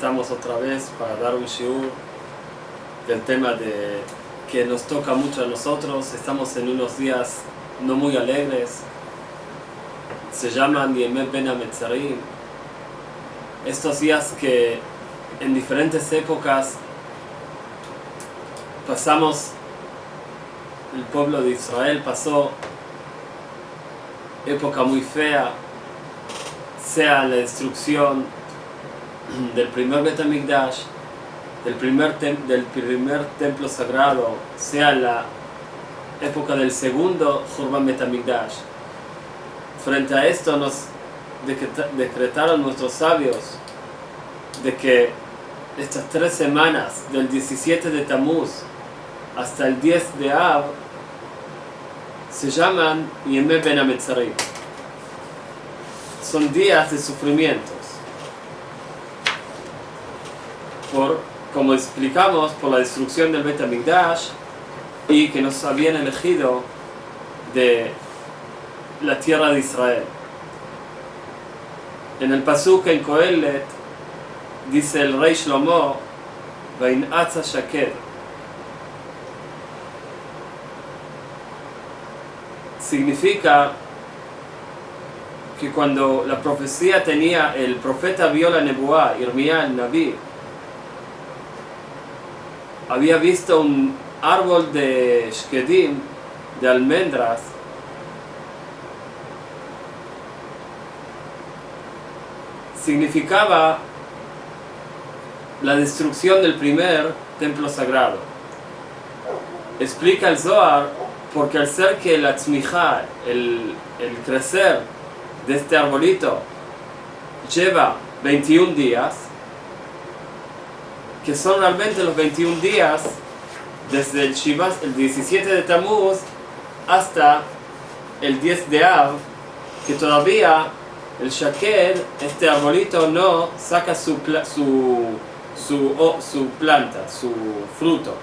estamos otra vez para dar un shiur del tema que nos toca mucho a nosotros. Estamos en unos días no muy alegres, se llaman Yemei Ben HaMetzarim. Estos días que en diferentes épocas pasamos, el pueblo de Israel pasó época muy fea, sea la destrucción del primer Bet HaMikdash, del primer templo sagrado, sea la época del segundo Jurban Bet HaMikdash. Frente a esto nos decretaron nuestros sabios de que estas 3 semanas, del 17 de Tammuz hasta el 10 de Av, se llaman Yemei Ben HaMetzarim. Son días de sufrimientos. Como explicamos, por la destrucción del Bet HaMikdash y que nos habían elegido de la tierra de Israel. En el pasuk en Kohelet dice el rey Shlomo: Va'in'atza shaked. Significa que cuando la profecía tenía, el profeta vio la nebuá, Irmía el Naví, había visto un árbol de shkedim, de almendras, significaba la destrucción del primer templo sagrado. Explica el Zohar, porque al ser que la tzmijá, el crecer de este arbolito, lleva 21 días, que son realmente los 21 días desde el 17 de Tammuz hasta el 10 de Av, que todavía el shaked, este arbolito, no saca su planta, su fruto.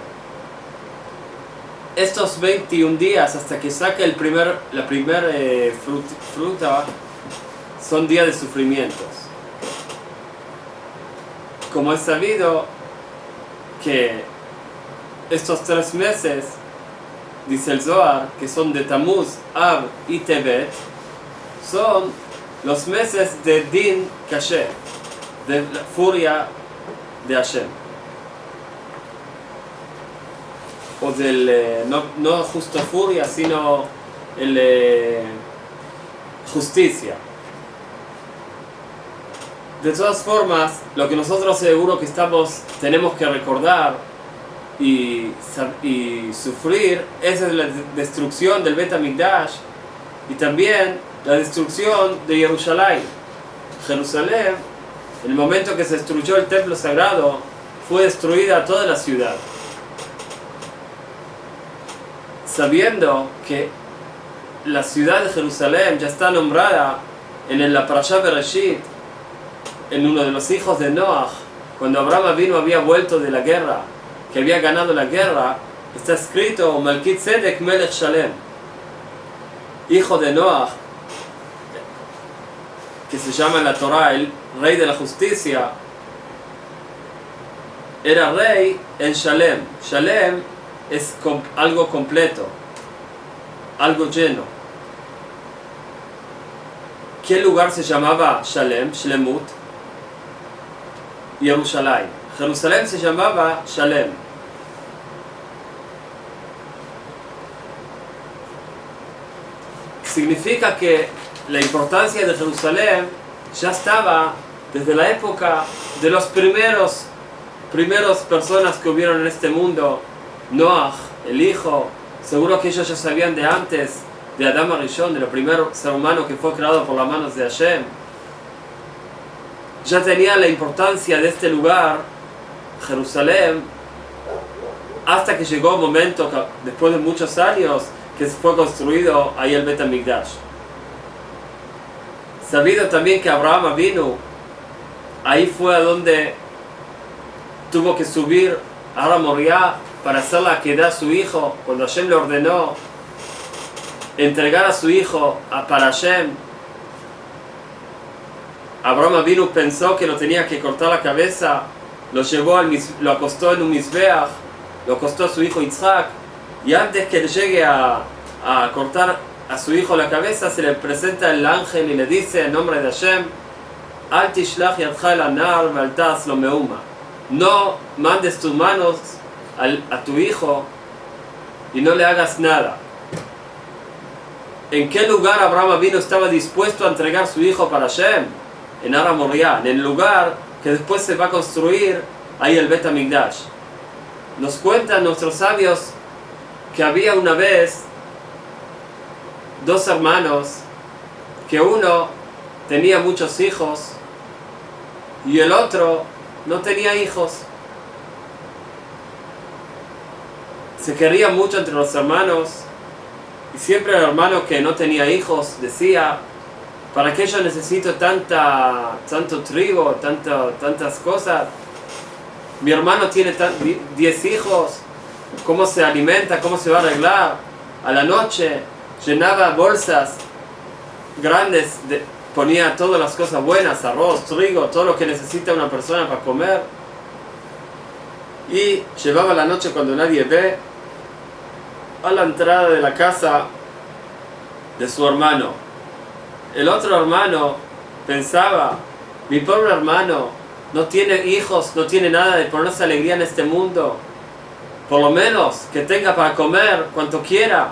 Estos 21 días hasta que saca la primera fruta son días de sufrimientos. Como es sabido que estos 3 meses, dice el Zohar, que son de Tammuz, Av y Tevet, son los meses de Din Kasher, de la furia de Hashem. O del, no justo furia, sino justicia. De todas formas, lo que nosotros seguro que tenemos que recordar y sufrir es la destrucción del Bet HaMikdash y también la destrucción de Jerusalén. Jerusalén, en el momento que se destruyó el templo sagrado, fue destruida toda la ciudad. Sabiendo que la ciudad de Jerusalén ya está nombrada en la Parashá Bereshit, en uno de los hijos de Noach, cuando Abraham Avinu había vuelto de la guerra, que había ganado la guerra, está escrito Melquisedec Melech Shalem, hijo de Noach, que se llama en la Torah el rey de la justicia, era rey en Shalem. Shalem es algo completo, algo lleno. ¿Qué lugar se llamaba Shalem? Shlemut. Jerusalén. Jerusalén se llamaba Shalem. Significa que la importancia de Jerusalén ya estaba desde la época de los primeras personas que hubieron en este mundo. Noach, el hijo, seguro que ellos ya sabían de antes, de Adam HaRishon, del primer ser humano que fue creado por las manos de Hashem. Ya tenía la importancia de este lugar, Jerusalén, hasta que llegó un momento, después de muchos años, que fue construido ahí el Bet HaMikdash. Sabido también que Abraham Avinu, ahí fue a donde tuvo que subir a Har Moriah para hacer la queda a su hijo, cuando Hashem le ordenó entregar a su hijo para Hashem. Abraham vino, pensó que lo tenía que cortar la cabeza, lo acostó en un mizbeach, lo acostó a su hijo Isaac, y antes que llegue a cortar a su hijo la cabeza, se le presenta el ángel y le dice en nombre de Hashem: Al tishlach yadcha el anar ve'al ta'as lo meuma. No mandes tus manos a tu hijo y no le hagas nada. ¿En qué lugar Abraham vino estaba dispuesto a entregar su hijo para Hashem? En Har HaMoriah, en el lugar que después se va a construir ahí el Bet HaMikdash. Nos cuentan nuestros sabios que había una vez dos hermanos, que uno tenía muchos hijos y el otro no tenía hijos. Se quería mucho entre los hermanos, y siempre el hermano que no tenía hijos decía: ¿para qué yo necesito tanto trigo, tantas cosas? Mi hermano tiene 10 hijos, ¿cómo se alimenta? ¿Cómo se va a arreglar? A la noche llenaba bolsas grandes, ponía todas las cosas buenas, arroz, trigo, todo lo que necesita una persona para comer, y llevaba a la noche, cuando nadie ve, a la entrada de la casa de su hermano. El otro hermano pensaba: mi pobre hermano no tiene hijos, no tiene nada de ponerse alegría en este mundo, por lo menos que tenga para comer cuanto quiera.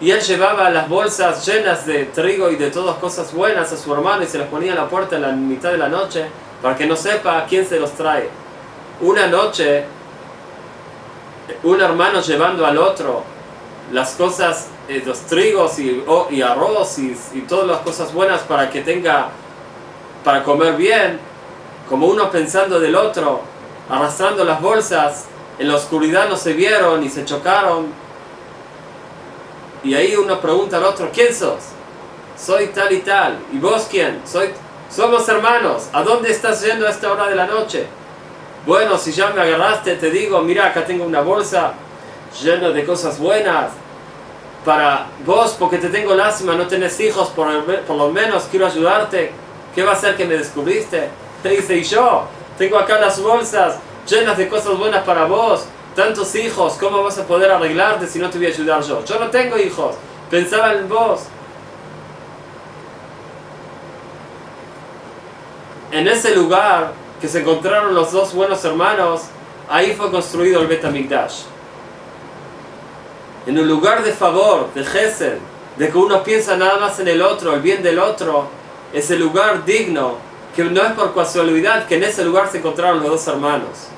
Y él llevaba las bolsas llenas de trigo y de todas cosas buenas a su hermano y se las ponía en la puerta en la mitad de la noche para que no sepa a quién se los trae. Una noche, un hermano llevando al otro las cosas, los trigos y arroz y todas las cosas buenas para que tenga para comer bien, como uno pensando del otro, arrastrando las bolsas, en la oscuridad no se vieron y se chocaron. Y ahí uno pregunta al otro: ¿quién sos? Soy tal y tal. ¿Y vos quién? Somos hermanos. ¿A dónde estás yendo a esta hora de la noche? Bueno, si ya me agarraste, te digo: mira, acá tengo una bolsa llena de cosas buenas para vos, porque te tengo lástima, no tenés hijos, por lo menos quiero ayudarte. ¿Qué va a ser que me descubriste? Te dice: y yo tengo acá las bolsas llenas de cosas buenas para vos, tantos hijos, ¿cómo vas a poder arreglarte si no te voy a ayudar yo? Yo no tengo hijos, pensaba en vos. En ese lugar que se encontraron los dos buenos hermanos, ahí fue construido el Bet HaMikdash. En un lugar de favor, de Gesed, de que uno piensa nada más en el otro, el bien del otro, es el lugar digno, que no es por casualidad que en ese lugar se encontraron los dos hermanos.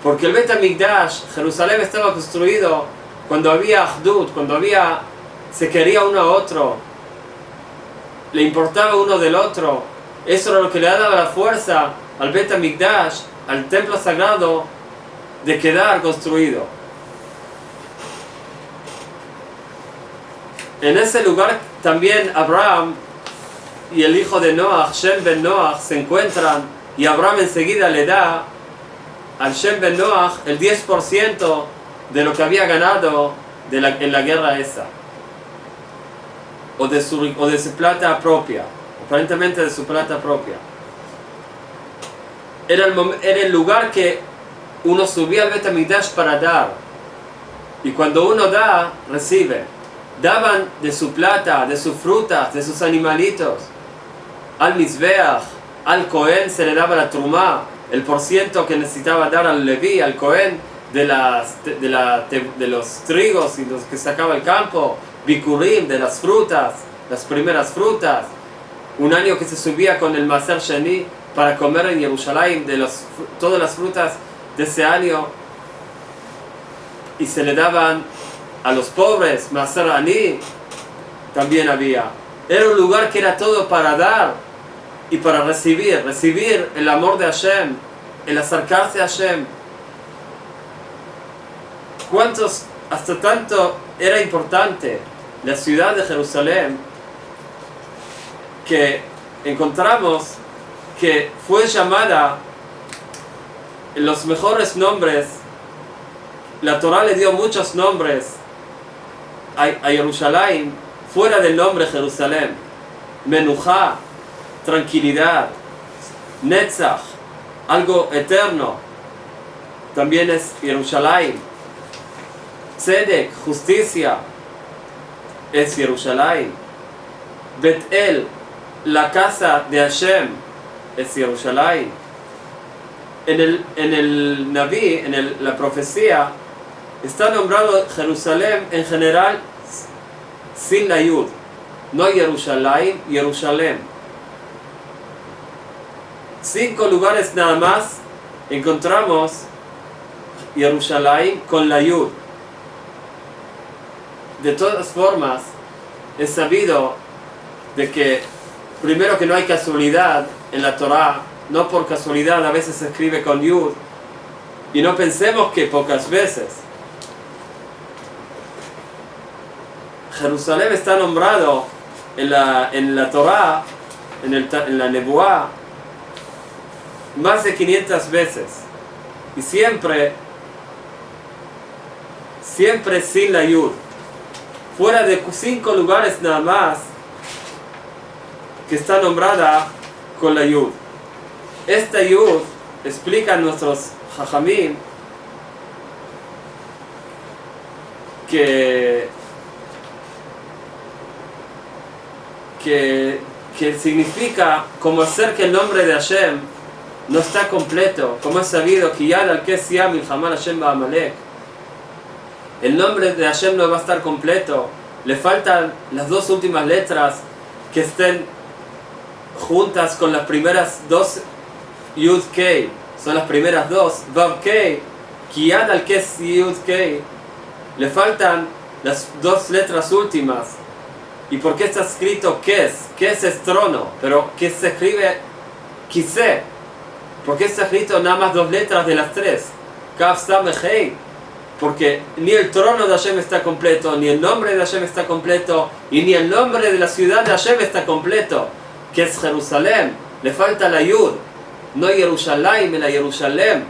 Porque el Bet HaMikdash, Jerusalén, estaba construido cuando había Ahdut, cuando se quería uno a otro, le importaba uno del otro. Eso era lo que le daba la fuerza al Bet HaMikdash, al templo sagrado, de quedar construido. En ese lugar también Abraham y el hijo de Noach, Shem ben Noach, se encuentran, y Abraham enseguida le da al Shem ben Noach el 10% de lo que había ganado en la guerra esa, o de su plata propia, aparentemente de su plata propia. Era el lugar que uno subía al Bet HaMikdash para dar, y cuando uno da, recibe. Daban de su plata, de sus frutas, de sus animalitos. Al Mizbeach, al Cohen se le daba la trumá, el % que necesitaba dar al Leví, al Cohen, de los trigos y los que sacaba el campo, Bikurim, de las frutas, las primeras frutas. Un año que se subía con el Maser Sheni para comer en Jerusalén todas las frutas de ese año, y se le daban a los pobres. Maser Ani también había. Era un lugar que era todo para dar y para recibir el amor de Hashem, el acercarse a Hashem. ¿Cuántos, hasta tanto era importante la ciudad de Jerusalén, que encontramos que fue llamada en los mejores nombres? La Torah le dio muchos nombres a Jerusalén fuera del nombre Jerusalén. Menujá, tranquilidad, Netzach, algo eterno, también es Jerusalén. Tzedek, justicia, es Jerusalén. Bet-El, la casa de Hashem, es Jerusalén. En el Naví, la profecía, está nombrado Jerusalén en general sin la Yud. No Jerusalén, Jerusalén. 5 lugares nada más encontramos Jerusalén con la Yud. De todas formas, es sabido de que, primero, que no hay casualidad en la Torá. No por casualidad a veces se escribe con Yud. Y no pensemos que pocas veces. Jerusalén está nombrado en la Torá, en la Nebuá, más de 500 veces. Y siempre sin la Yud. Fuera de 5 lugares nada más que está nombrada con la Yud. Esta Yud, explican nuestros Jajamim, que significa como hacer que el nombre de Hashem no está completo, como es sabido que Yad al-Kesiyah Milhamar Hashem Ba'amalek. El nombre de Hashem no va a estar completo, le faltan las 2 últimas letras que estén juntas con las primeras 2 Yud Kei, son las primeras 2 Vav Kei, Yad al-Kesiyah Yud Kei, le faltan las 2 letras últimas. ¿Y por qué está escrito Kes? Kes es trono, pero que se escribe Kiseh. ¿Por qué está escrito nada más 2 letras de las 3? Kaf Sameh Hei. Porque ni el trono de Hashem está completo, ni el nombre de Hashem está completo, y ni el nombre de la ciudad de Hashem está completo, que es Jerusalén. Le falta la Yud, no Jerusalén, la Jerusalén.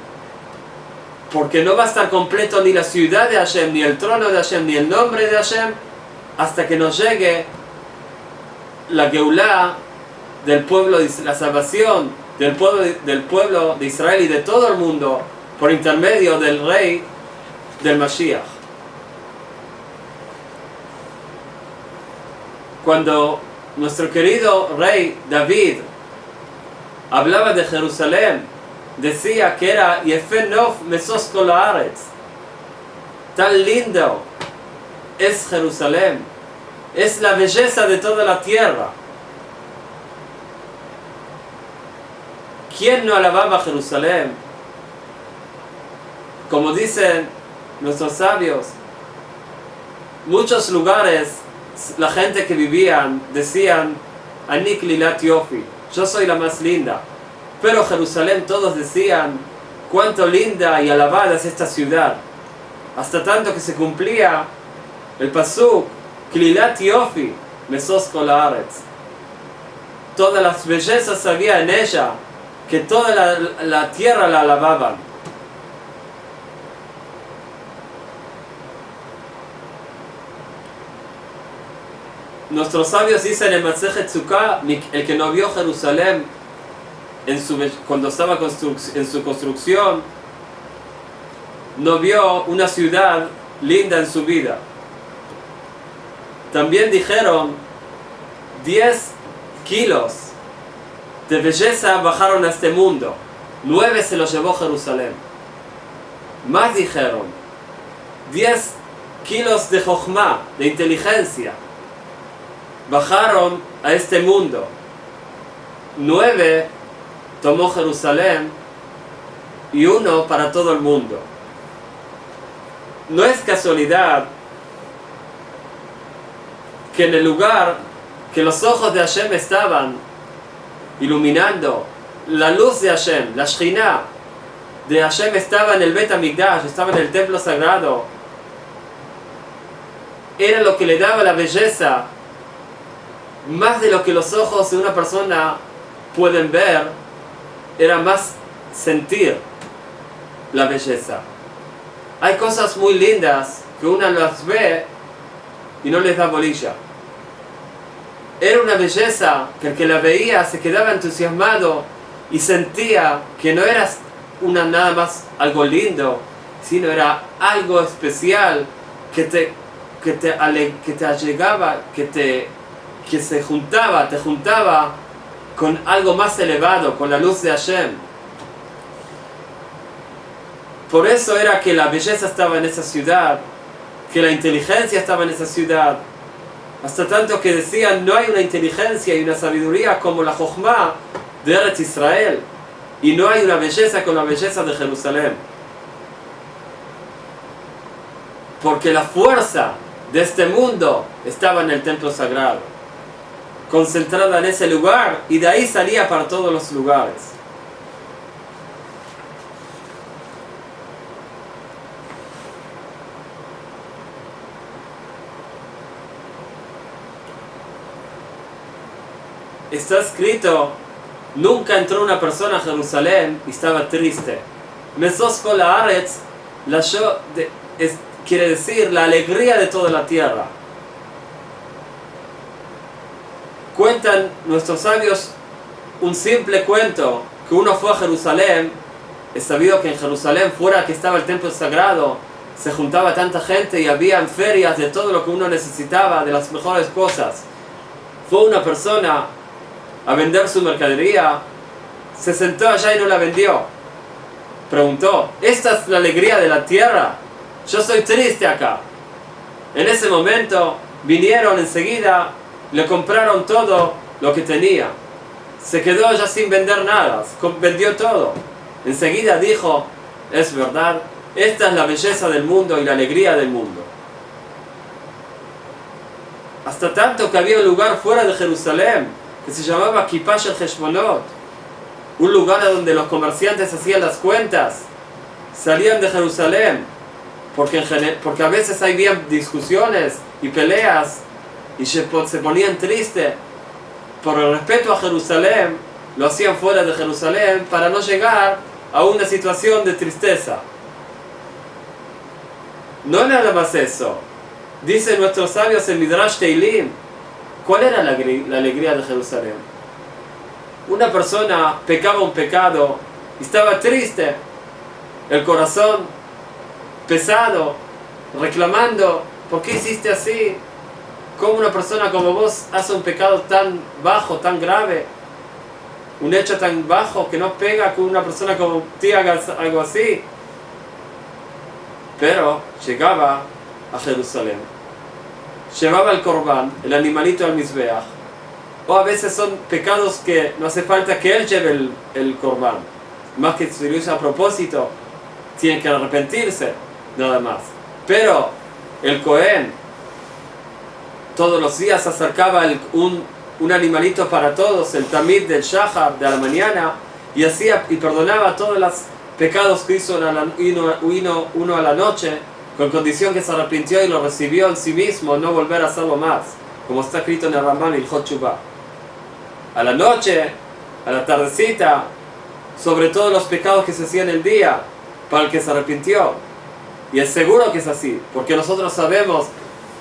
Porque no va a estar completo ni la ciudad de Hashem, ni el trono de Hashem, ni el nombre de Hashem, hasta que nos llegue la Geulá del pueblo, la salvación del pueblo de Israel y de todo el mundo, por intermedio del rey del Mashiach. Cuando nuestro querido rey David hablaba de Jerusalén, decía que era Yefe Nof Mesos Kol Haaretz, tan lindo es Jerusalén, es la belleza de toda la tierra. ¿Quién no alababa Jerusalén? Como dicen nuestros sabios, muchos lugares la gente que vivían decían Ani Klilat Yofi, yo soy la más linda. Pero Jerusalén todos decían cuánto linda y alabada es esta ciudad, hasta tanto que se cumplía el pasuk Klilat Yofi Mesos Kol Haaretz. Todas las bellezas había en ella, que toda la tierra la alababan. Nuestros sabios dicen en Masejet Sukkah, el que no vio Jerusalén cuando estaba en su construcción, no vio una ciudad linda en su vida. También dijeron 10 kilos de belleza bajaron a este mundo, 9 se los llevó Jerusalén. Más dijeron 10 kilos de jochma, de inteligencia, bajaron a este mundo, 9 tomó Jerusalén y 1 para todo el mundo. No es casualidad que en el lugar que los ojos de Hashem estaban iluminando, la luz de Hashem, la Shekhinah de Hashem estaba en el Bet HaMikdash, estaba en el templo sagrado, era lo que le daba la belleza, más de lo que los ojos de una persona pueden ver, era más sentir la belleza. Hay cosas muy lindas que una las ve y no les da bolilla. Era una belleza que el que la veía se quedaba entusiasmado y sentía que no era nada más algo lindo, sino era algo especial que te allegaba, que se te juntaba con algo más elevado, con la luz de Hashem. Por eso era que la belleza estaba en esa ciudad, que la inteligencia estaba en esa ciudad, hasta tanto que decían, no hay una inteligencia y una sabiduría como la Jochma de Eretz Israel, y no hay una belleza como la belleza de Jerusalén. Porque la fuerza de este mundo estaba en el templo sagrado, concentrada en ese lugar, y de ahí salía para todos los lugares. Está escrito, nunca entró una persona a Jerusalén y estaba triste. Mesos kol haaretz, quiere decir la alegría de toda la tierra. Cuentan nuestros sabios un simple cuento, que uno fue a Jerusalén. Es sabido que en Jerusalén, fuera que estaba el templo sagrado, se juntaba tanta gente y había ferias de todo lo que uno necesitaba, de las mejores cosas. Fue una persona a vender su mercadería, se sentó allá y no la vendió. Preguntó, ¿esta es la alegría de la tierra? Yo estoy triste acá. En ese momento vinieron enseguida, le compraron todo lo que tenía. Se quedó ya sin vender nada, vendió todo. Enseguida dijo, es verdad, esta es la belleza del mundo y la alegría del mundo. Hasta tanto que había un lugar fuera de Jerusalén que se llamaba Kippah Shel Heshbonot, un lugar donde los comerciantes hacían las cuentas, salían de Jerusalén, porque a veces había discusiones y peleas y se ponían tristes. Por el respeto a Jerusalén, lo hacían fuera de Jerusalén para no llegar a una situación de tristeza. No nada más eso. Dicen nuestros sabios en Midrash Teilim, ¿cuál era la alegría de Jerusalén? Una persona pecaba un pecado y estaba triste, el corazón pesado, reclamando, ¿por qué hiciste así? ¿Cómo una persona como vos hace un pecado tan bajo, tan grave? Un hecho tan bajo que no pega que una persona como ti haga algo así. Pero llegaba a Jerusalén, llevaba el Corbán, el animalito al Mizbeach, o a veces son pecados que no hace falta que él lleve el Corbán, más que si lo hizo a propósito, tiene que arrepentirse, nada más. Pero el Cohen todos los días acercaba un animalito para todos, el Tamid del Shahar, de la mañana, y perdonaba todos los pecados que hizo uno a la noche, con condición que se arrepintió y lo recibió en sí mismo, no volver a hacerlo más, como está escrito en el Rambam y el Hot Shuvah. A la noche, a la tardecita, sobre todos los pecados que se hacían el día, para el que se arrepintió. Y es seguro que es así, porque nosotros sabemos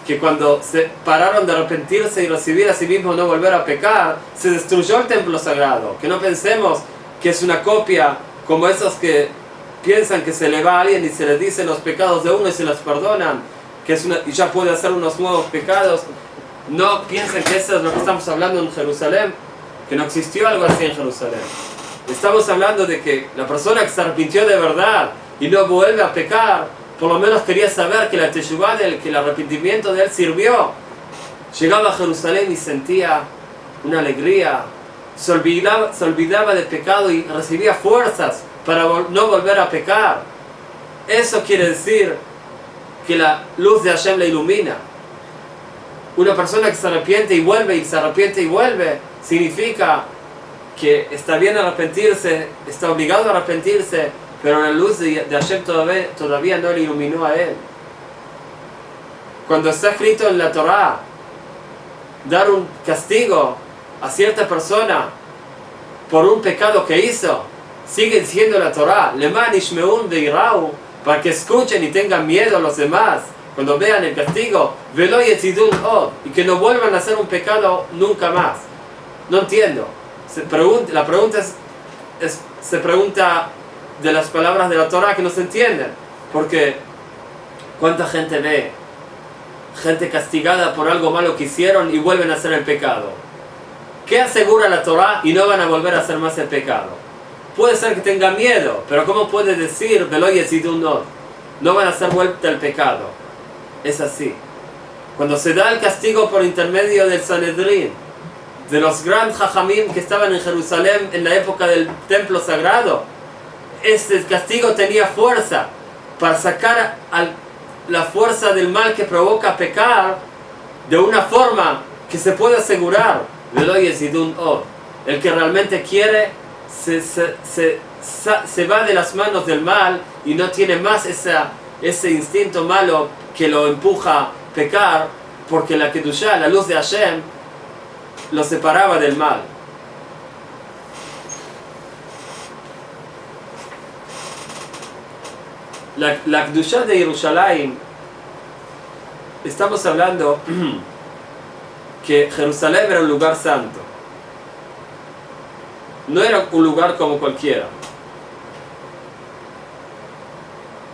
que cuando se pararon de arrepentirse y recibir a sí mismo no volver a pecar, se destruyó el templo sagrado. Que no pensemos que es una copia como esos que piensan que se le va a alguien y se le dicen los pecados de uno y se los perdonan, y ya puede hacer unos nuevos pecados. No piensen que eso es lo que estamos hablando en Jerusalén, que no existió algo así en Jerusalén. Estamos hablando de que la persona que se arrepintió de verdad y no vuelve a pecar, por lo menos quería saber que la teshuvá que el arrepentimiento de él sirvió. Llegaba a Jerusalén y sentía una alegría, se olvidaba del pecado y recibía fuerzas para no volver a pecar. Eso quiere decir que la luz de Hashem le ilumina. Una persona que se arrepiente y vuelve, y se arrepiente y vuelve, significa que está bien arrepentirse, está obligado a arrepentirse, pero la luz de Hashem todavía no le iluminó a él. Cuando está escrito en la Torah, dar un castigo a cierta persona por un pecado que hizo, sigue diciendo la Torah, Leman ishmeun veirau, para que escuchen y tengan miedo a los demás cuando vean el castigo, velo yetzidun od, y que no vuelvan a hacer un pecado nunca más. No entiendo. La pregunta se pregunta de las palabras de la Torah que no se entienden. Porque ¿cuánta gente ve gente castigada por algo malo que hicieron y vuelven a hacer el pecado? ¿Qué asegura la Torah y no van a volver a hacer más el pecado? Puede ser que tengan miedo, pero ¿cómo puede decir velo yetzidun od? No van a hacer vuelta al pecado. Es así. Cuando se da el castigo por intermedio del Sanedrín, de los grandes Jajamim que estaban en Jerusalén en la época del templo sagrado, este castigo tenía fuerza para sacar la fuerza del mal que provoca pecar de una forma que se puede asegurar. Velo yetzidun od. El que realmente quiere se va de las manos del mal y no tiene más ese instinto malo que lo empuja a pecar, porque la Kedushá, la luz de Hashem, lo separaba del mal. La Kedushá de Jerusalén, estamos hablando que Jerusalén era un lugar santo. No era un lugar como cualquiera.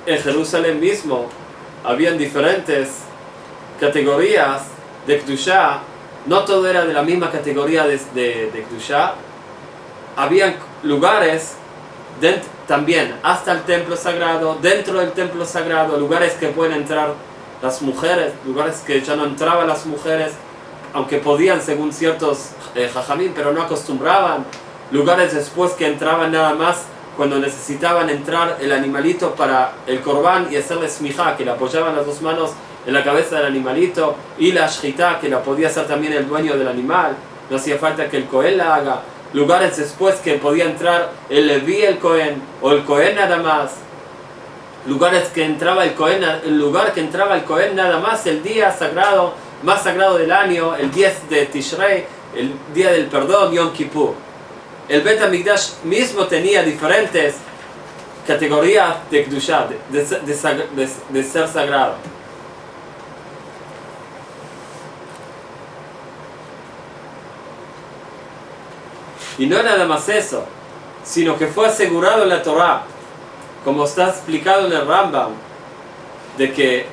En Jerusalén mismo habían diferentes categorías de Kedushá. No todo era de la misma categoría de Kedushá. Habían lugares también hasta el templo sagrado, dentro del templo sagrado, lugares que pueden entrar las mujeres, lugares que ya no entraban las mujeres, aunque podían según ciertos jajamín, pero no acostumbraban. Lugares después que entraban nada más cuando necesitaban entrar el animalito para el corbán y hacerle smijá, que le apoyaban las dos manos en la cabeza del animalito, y la shchita, que la podía hacer también el dueño del animal, no hacía falta que el Cohen la haga. Lugares después que podía entrar el Leví, el Cohen, o el Cohen nada más. Lugares que entraba el Cohen, el lugar que entraba el Cohen nada más, el día sagrado, más sagrado del año, el 10 de Tishrei, el día del perdón, Yom Kippur. El Bet HaMikdash mismo tenía diferentes categorías de Kedushá, de ser sagrado. Y no nada más eso, sino que fue asegurado en la Torah, como está explicado en el Rambam, de que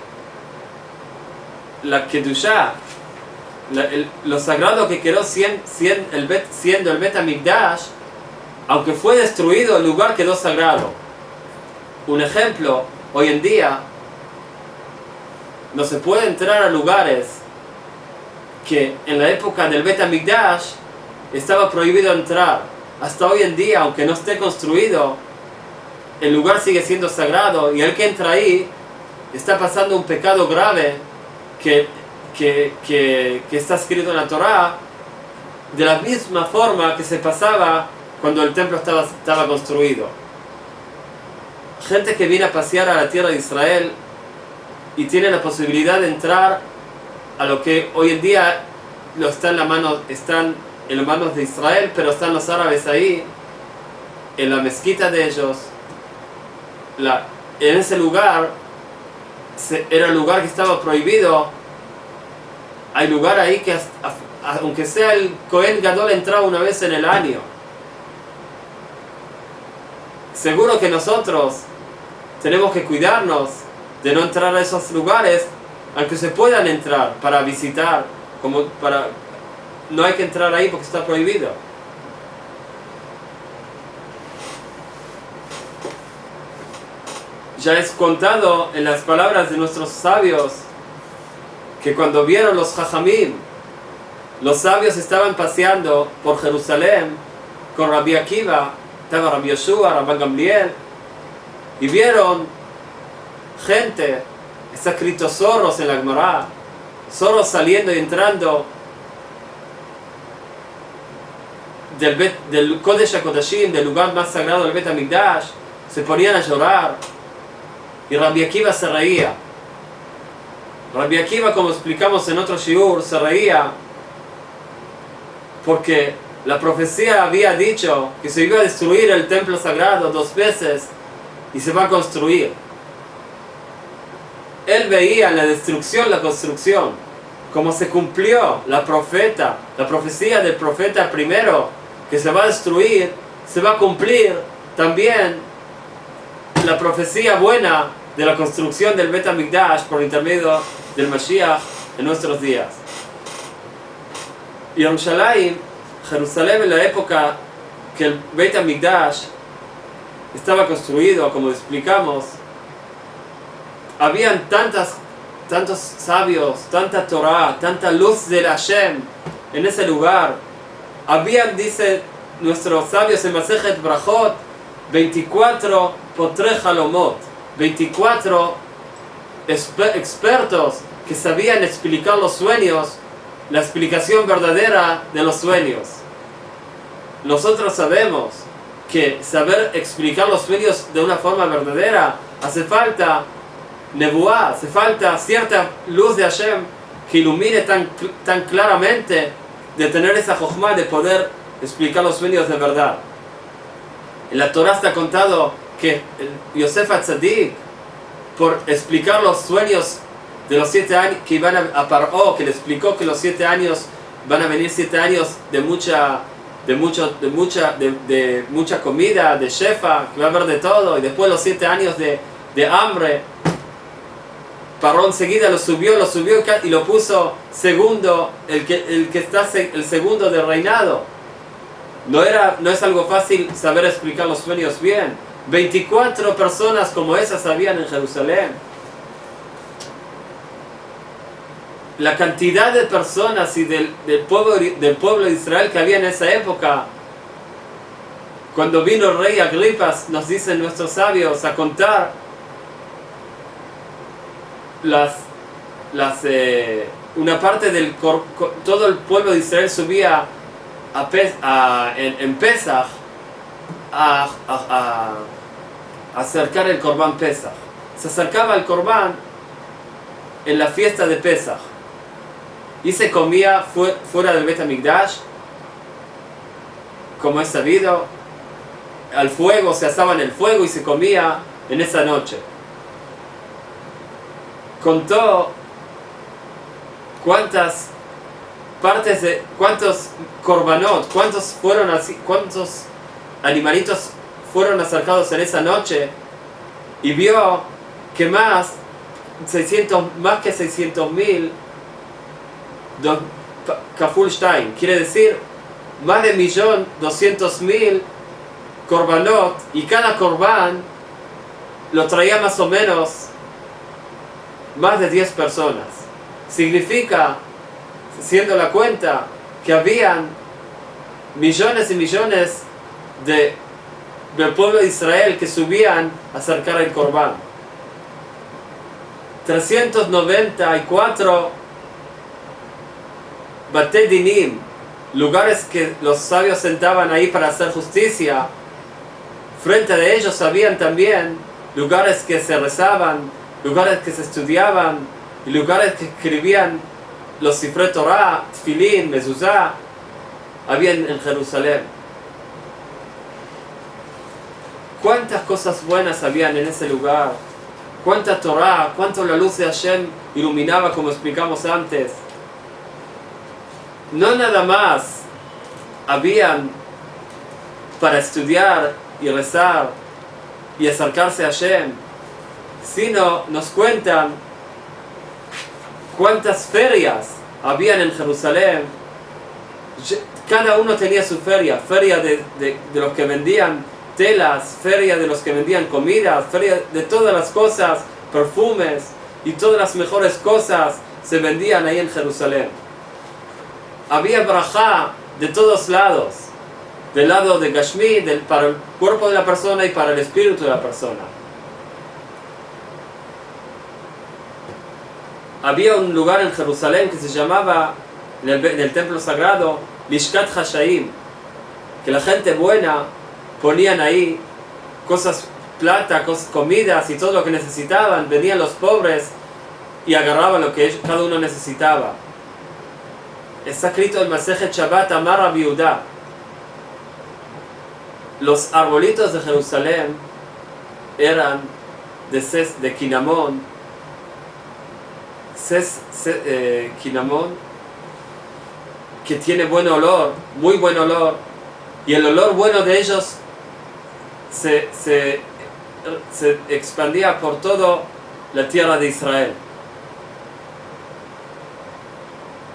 la Kedushá, lo sagrado que quedó siendo el Bet HaMikdash, aunque fue destruido, el lugar quedó sagrado. Un ejemplo, hoy en día no se puede entrar a lugares que en la época del Bet HaMikdash estaba prohibido entrar. Hasta hoy en día, aunque no esté construido, el lugar sigue siendo sagrado, y el que entra ahí está pasando un pecado grave que está escrito en la Torah, de la misma forma que se pasaba cuando el templo estaba construido. Gente que viene a pasear a la tierra de Israel y tiene la posibilidad de entrar a lo que hoy en día están en las manos de Israel, pero están los árabes ahí, en la mezquita de ellos. En ese lugar, era el lugar que estaba prohibido. Hay lugar ahí que aunque sea el Cohen Gadol entraba una vez en el año. Seguro que nosotros tenemos que cuidarnos de no entrar a esos lugares, aunque se puedan entrar para visitar, no hay que entrar ahí porque está prohibido. Ya es contado en las palabras de nuestros sabios que cuando vieron los Jajamim, los sabios estaban paseando por Jerusalén con Rabbi Akiva, estaba Rabbi Yoshua, Rabbi Gamliel, y vieron gente, está escrito zorros en la Gemara, zorros saliendo y entrando del Kodesh HaKodashim, del lugar más sagrado del Bet HaMikdash, se ponían a llorar, y Rabbi Akiva se reía. Rabbi Akiva, como explicamos en otro shiur, se reía porque la profecía había dicho que se iba a destruir el templo sagrado 2 veces y se va a construir. él veía en la destrucción la construcción, como se cumplió la profecía del profeta primero, que se va a destruir, se va a cumplir también la profecía buena de la construcción del Bet HaMikdash por intermedio del Mashiach en nuestros días. Jerusalén en la época que el Bet HaMikdash estaba construido, como explicamos, habían tantos sabios, tanta Torah, tanta luz del Hashem en ese lugar. Habían, dice nuestros sabios en Masejet Brachot, 24 Potrei Halomot, 24 expertos que sabían explicar los sueños, la explicación verdadera de los sueños. Nosotros sabemos que saber explicar los sueños de una forma verdadera hace falta nebuá, hace falta cierta luz de Hashem que ilumine tan claramente, de tener esa jochma de poder explicar los sueños de verdad. En la Torah está contado que Yosef HaTzadik, por explicar los sueños de los 7 años que iban a Paró, que le explicó que los 7 años van a venir 7 años de mucha comida, de shefa, que va a haber de todo, y después los 7 años de hambre. Paró enseguida lo subió y lo puso segundo, el segundo del reinado. No es algo fácil saber explicar los sueños bien. 24 personas como esas habían en Jerusalén. La cantidad de personas y del pueblo de Israel que había en esa época, cuando vino el rey Agripas, nos dicen nuestros sabios a contar una parte del todo el pueblo de Israel subía en Pesach a acercar el Corbán Pesach. Se acercaba el Corbán en la fiesta de Pesach y se comía fuera del Bet HaMikdash, como es sabido, al fuego, se asaba en el fuego y se comía en esa noche. Contó cuántos korbanot, cuántos animalitos fueron acercados en esa noche, y vio que más que 600.000 Kaful Stein, quiere decir más de 1.200.000 korbanot, y cada korban lo traía más o menos más de 10 personas. Significa, haciendo la cuenta, que habían millones y millones del pueblo de Israel que subían a acercar el Corbán. 394 Batei Dinim, lugares que los sabios sentaban ahí para hacer justicia. Frente de ellos habían también lugares que se rezaban, lugares que se estudiaban, y lugares que escribían los Sifrei Torah, Tfilín, Mezuzá, habían en Jerusalén. Cuántas cosas buenas habían en ese lugar, cuánta Torah, cuánto la luz de Hashem iluminaba, como explicamos antes. No nada más habían para estudiar y rezar y acercarse a Hashem, sino nos cuentan cuántas ferias habían en Jerusalén. Cada uno tenía su feria de los que vendían telas, feria de los que vendían comida, feria de todas las cosas, perfumes y todas las mejores cosas se vendían ahí en Jerusalén. Había brajá de todos lados, del lado de Gashmi, para el cuerpo de la persona y para el espíritu de la persona. Había un lugar en Jerusalén que se llamaba, en el templo sagrado, Lishkat Hashaim, que la gente buena ponían ahí cosas, plata, comidas y todo lo que necesitaban. Venían los pobres y agarraban lo que cada uno necesitaba. Está escrito en Masejet Shabbat, Amar Rabbi Yehuda: los arbolitos de Jerusalén eran de Kinamón, Kinamon, que tiene buen olor, muy buen olor, y el olor bueno de ellos se expandía por toda la tierra de Israel.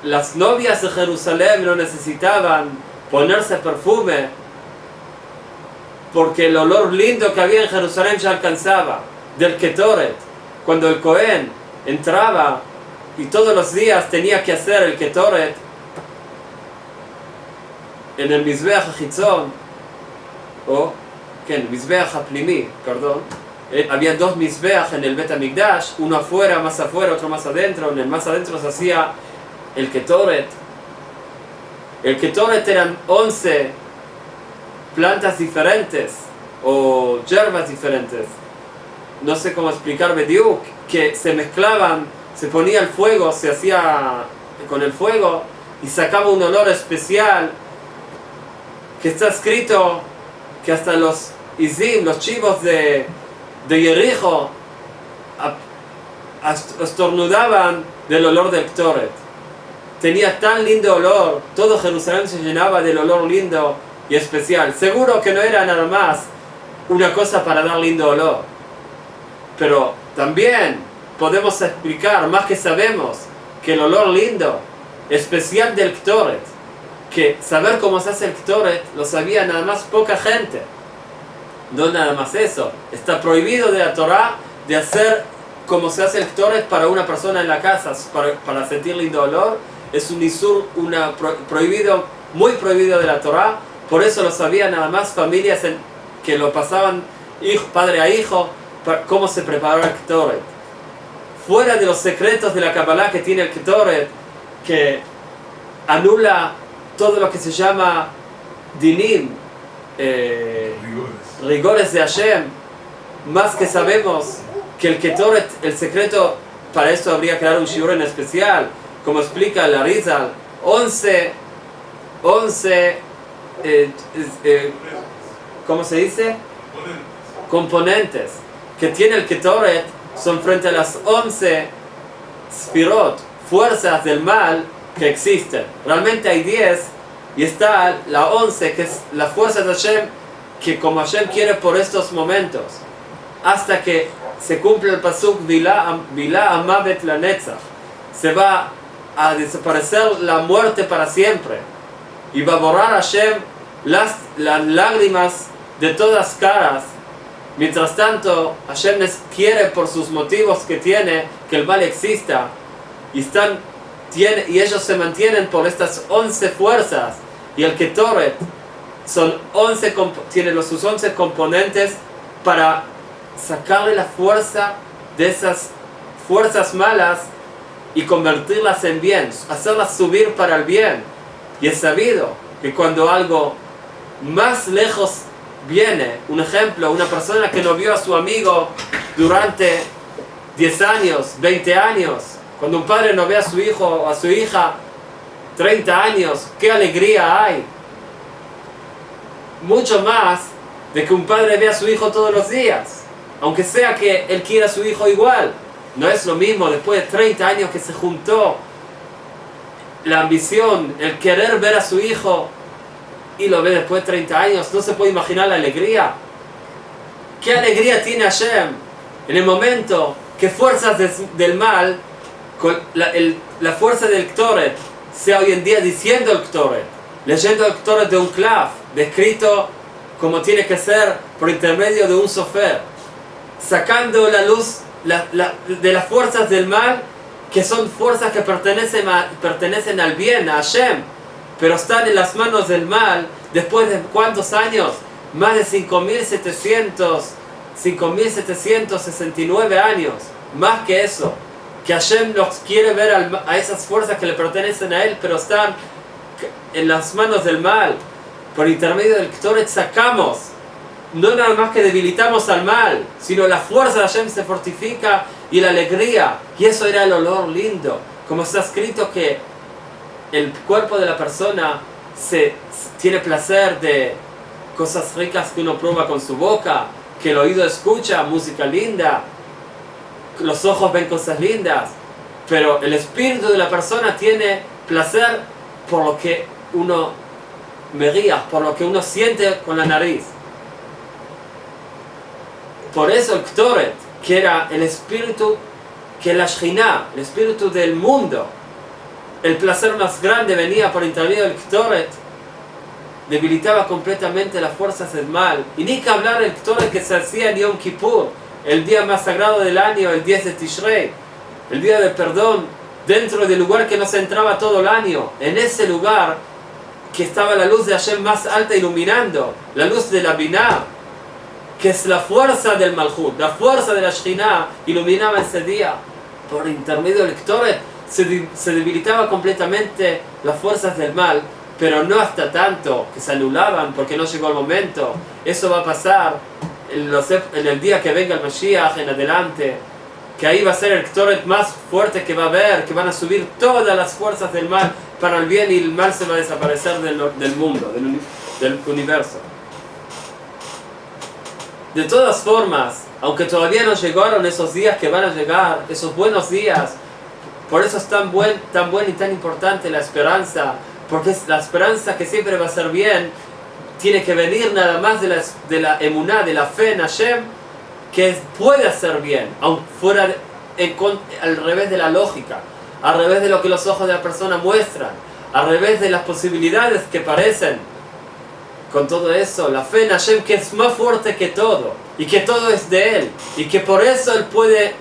Las novias de Jerusalén no necesitaban ponerse perfume porque el olor lindo que había en Jerusalén ya alcanzaba del Ketoret. Cuando el Cohen entraba y todos los días tenía que hacer el Ketoret en el Mizbeach HaChitzon, o que en el Mizbeach HaPnimi, perdón, había dos Mizbeach en el Bet HaMikdash, uno afuera, otro más adentro. En el más adentro se hacía el Ketoret. El Ketoret eran 11 plantas diferentes o hierbas diferentes, no sé cómo explicar Bediuk, que se mezclaban, se ponía el fuego, se hacía con el fuego y sacaba un olor especial, que está escrito que hasta los Izim, los chivos de Jericho, estornudaban del olor del Ketoret. Tenía tan lindo olor, todo Jerusalén se llenaba del olor lindo y especial. Seguro que no era nada más una cosa para dar lindo olor, pero también podemos explicar, más que sabemos, que el olor lindo, especial del Ketoret, que saber cómo se hace el Ketoret lo sabía nada más poca gente. No nada más eso, está prohibido de la Torah de hacer como se hace el Ketoret para una persona en la casa, para sentir lindo olor. Es un isur, prohibido, muy prohibido de la Torah. Por eso lo sabían nada más familias que lo pasaban padre a hijo, cómo se preparaba el Ketoret. Fuera de los secretos de la Kabbalah que tiene el Ketoret, que anula todo lo que se llama dinim, rigores de Hashem, más que sabemos que el Ketoret, el secreto, para esto habría que dar un shiur en especial, como explica el Arizal, 11 ¿cómo se dice? Componentes que tiene el Ketoret son frente a las 11 sfirot, fuerzas del mal que existen. Realmente hay 10 y está la 11 que es la fuerza de Hashem, que como Hashem quiere por estos momentos, hasta que se cumple el pasuk Vilá Amavet la Netzach, se va a desaparecer la muerte para siempre y va a borrar Hashem las lágrimas de todas caras. Mientras tanto, Hashem quiere por sus motivos que tiene que el mal exista y ellos se mantienen por estas 11 fuerzas, y el Ketoret tiene sus 11 componentes para sacarle la fuerza de esas fuerzas malas y convertirlas en bien, hacerlas subir para el bien. Y es sabido que cuando algo más lejos viene, un ejemplo, una persona que no vio a su amigo durante 10 años, 20 años, cuando un padre no ve a su hijo o a su hija 30 años, qué alegría hay. Mucho más de que un padre vea a su hijo todos los días, aunque sea que él quiera a su hijo igual. No es lo mismo después de 30 años que se juntó la ambición, el querer ver a su hijo, y lo ve después de 30 años. No se puede imaginar la alegría. ¿Qué alegría tiene Hashem en el momento que fuerzas del mal, con la fuerza del Ketoret, sea hoy en día diciendo el Ketoret, leyendo el Ketoret de un clav, descrito como tiene que ser por intermedio de un sofer, sacando la luz de las fuerzas del mal, que son fuerzas que pertenecen al bien, a Hashem, pero están en las manos del mal después de ¿cuántos años? Más de 5.769 años, más que eso, que Hashem los quiere ver a esas fuerzas que le pertenecen a él, pero están en las manos del mal. Por intermedio del Ketoret sacamos, no nada más que debilitamos al mal, sino la fuerza de Hashem se fortifica y la alegría, y eso era el olor lindo, como está escrito que el cuerpo de la persona tiene placer de cosas ricas que uno prueba con su boca, que el oído escucha música linda, los ojos ven cosas lindas. pero el espíritu de la persona tiene placer por lo que uno mería, por lo que uno siente con la nariz. Por eso el Ktoret, que era el espíritu, que la Shekhinah, el espíritu del mundo, el placer más grande venía por intermedio del Ktoret, debilitaba completamente las fuerzas del mal. Y ni que hablar del Ktoret que se hacía en Yom Kippur, el día más sagrado del año, el 10 de Tishrei, el día del perdón, dentro del lugar que no se entraba todo el año, en ese lugar que estaba la luz de Hashem más alta iluminando, la luz de la Binah, que es la fuerza del Malchut, la fuerza de la Shekhinah, iluminaba ese día. Por intermedio del Ktoret se debilitaba completamente las fuerzas del mal, pero no hasta tanto que se anulaban porque no llegó el momento. Eso va a pasar en el día que venga el Mashiach en adelante, que ahí va a ser el Ktoret más fuerte que va a haber, que van a subir todas las fuerzas del mal para el bien, y el mal se va a desaparecer del mundo, del universo. De todas formas, aunque todavía no llegaron esos días que van a llegar, esos buenos días, por eso es tan buena y tan importante la esperanza, porque es la esperanza que siempre va a ser bien, tiene que venir nada más de la emuná, de la fe en Hashem, que puede hacer bien, aunque fuera al revés de la lógica, al revés de lo que los ojos de la persona muestran, al revés de las posibilidades que parecen. Con todo eso, la fe en Hashem, que es más fuerte que todo, y que todo es de Él, y que por eso Él puede,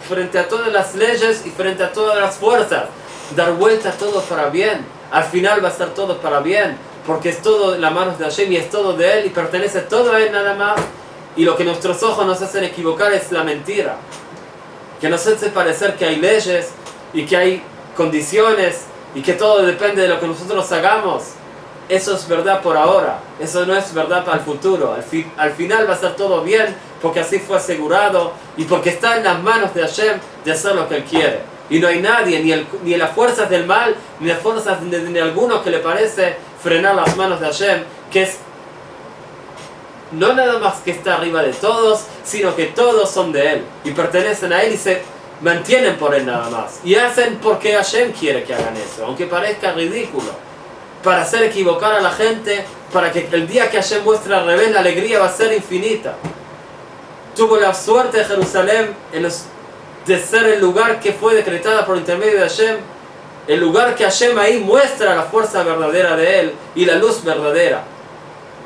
frente a todas las leyes y frente a todas las fuerzas, dar vuelta a todo para bien. Al final va a ser todo para bien, porque es todo en las manos de Hashem y es todo de Él y pertenece todo a Él nada más. Y lo que nuestros ojos nos hacen equivocar es la mentira, que nos hace parecer que hay leyes y que hay condiciones y que todo depende de lo que nosotros hagamos. Eso es verdad por ahora, eso no es verdad para el futuro. Al final va a ser todo bien, porque así fue asegurado y porque está en las manos de Hashem de hacer lo que Él quiere. Y no hay nadie, ni las fuerzas del mal, ni las fuerzas de alguno que le parece frenar las manos de Hashem, que es no nada más que está arriba de todos, sino que todos son de Él y pertenecen a Él y se mantienen por Él nada más. Y hacen porque Hashem quiere que hagan eso, aunque parezca ridículo, para hacer equivocar a la gente, para que el día que Hashem muestre al revés, la alegría va a ser infinita. Tuvo la suerte de Jerusalén de ser el lugar que fue decretada por intermedio de Hashem, el lugar que Hashem ahí muestra la fuerza verdadera de Él y la luz verdadera.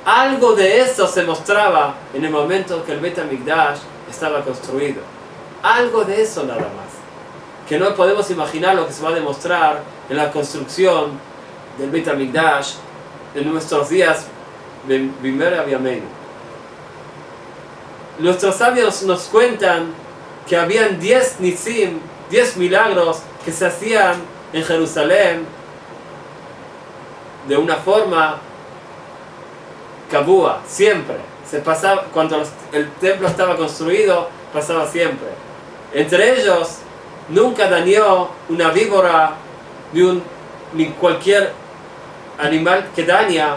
Algo de eso se mostraba en el momento que el Bet HaMikdash estaba construido. Algo de eso nada más. Que no podemos imaginar lo que se va a demostrar en la construcción del Bet HaMikdash en nuestros días Bimera Biameinu. Nuestros sabios nos cuentan que habían 10 nisim, 10 milagros que se hacían en Jerusalén de una forma kabua, siempre. Se pasaba, cuando el templo estaba construido, pasaba siempre. Entre ellos, nunca dañó una víbora ni cualquier animal que daña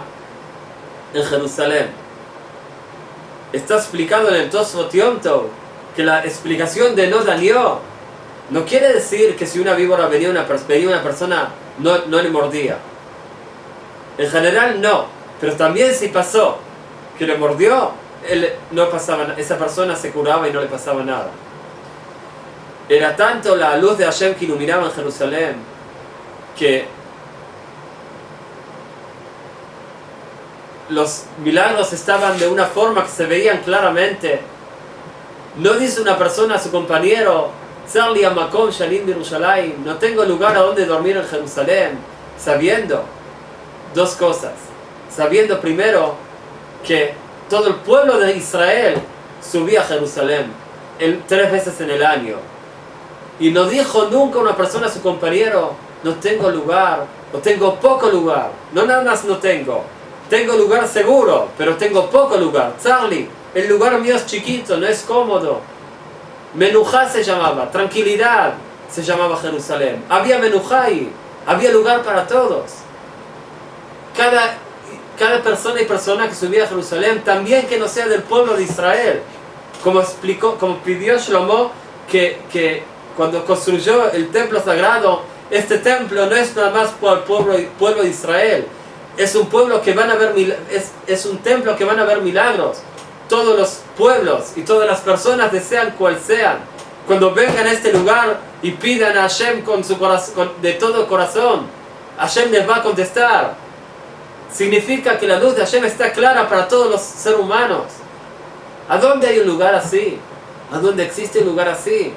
en Jerusalén. Está explicado en el Tosfot Yom Tov que la explicación de no dañó no quiere decir que si una víbora venía una persona no le mordía. En general no, pero también si pasó que le mordió, no pasaba, esa persona se curaba y no le pasaba nada. Era tanto la luz de Hashem que iluminaba en Jerusalén que los milagros estaban de una forma que se veían claramente. No dice una persona a su compañero: Tzarli amakom shalim Yerushalayim, no tengo lugar a donde dormir en Jerusalén, sabiendo dos cosas. Sabiendo primero que todo el pueblo de Israel subía a Jerusalén 3 veces en el año. Y no dijo nunca una persona a su compañero: no tengo lugar, o tengo poco lugar. No, nada más no tengo lugar seguro, pero tengo poco lugar. Tzarli, el lugar mío es chiquito, no es cómodo. Menujá se llamaba, tranquilidad se llamaba Jerusalén. Había menujá ahí, había lugar para todos. Cada persona y persona que subía a Jerusalén, también que no sea del pueblo de Israel, como pidió Shlomo, que cuando construyó el templo sagrado, este templo no es nada más por el pueblo de Israel. Es un pueblo que van a ver es un templo que van a ver milagros. Todos los pueblos y todas las personas, desean cual sean, cuando vengan a este lugar y pidan a Hashem con su corazón, de todo corazón, Hashem les va a contestar. Significa que la luz de Hashem está clara para todos los seres humanos. ¿A dónde hay un lugar así? ¿A dónde existe un lugar así?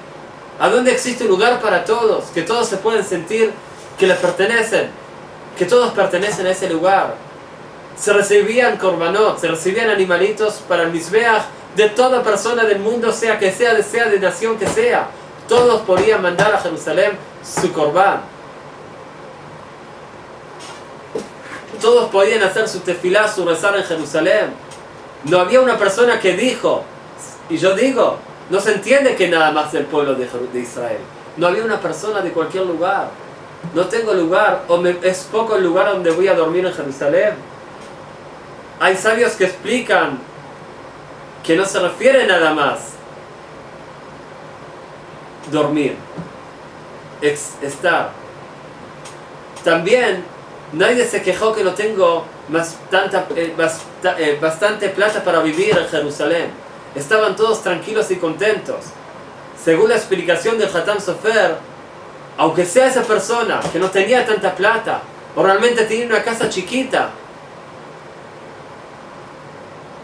¿A dónde existe un lugar para todos? Que todos se pueden sentir que les pertenecen, que todos pertenecen a ese lugar. Se recibían korbanot, se recibían animalitos para el mizbeach de toda persona del mundo, sea de nación que sea. Todos podían mandar a Jerusalén su korban. Todos podían hacer su tefilá, su rezar en Jerusalén. No había una persona que dijo, y yo digo, no se entiende que nada más del pueblo de Israel. No había una persona de cualquier lugar. No tengo lugar, es poco el lugar donde voy a dormir en Jerusalén. Hay sabios que explican que no se refiere nada más dormir, estar. También nadie se quejó que no tengo bastante plata para vivir en Jerusalén. Estaban todos tranquilos y contentos. Según la explicación del Hatam Sofer, aunque sea esa persona que no tenía tanta plata, o realmente tenía una casa chiquita,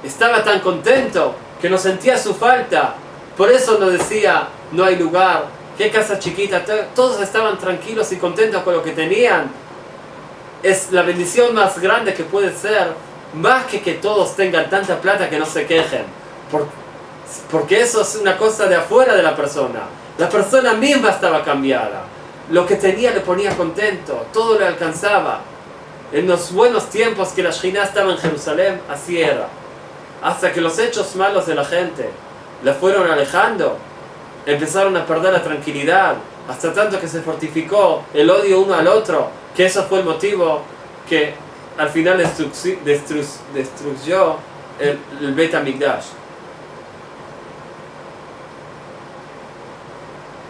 estaba tan contento que no sentía su falta. Por eso no decía, no hay lugar, qué casa chiquita. Todos estaban tranquilos y contentos con lo que tenían. Es la bendición más grande que puede ser, más que todos tengan tanta plata que no se quejen. Porque eso es una cosa de afuera de la persona. La persona misma estaba cambiada. Lo que tenía le ponía contento, todo le alcanzaba. En los buenos tiempos que la Shekhinah estaba en Jerusalén, así era. Hasta que los hechos malos de la gente la fueron alejando, empezaron a perder la tranquilidad, hasta tanto que se fortificó el odio uno al otro, que eso fue el motivo que al final destruyó el Beit HaMikdash.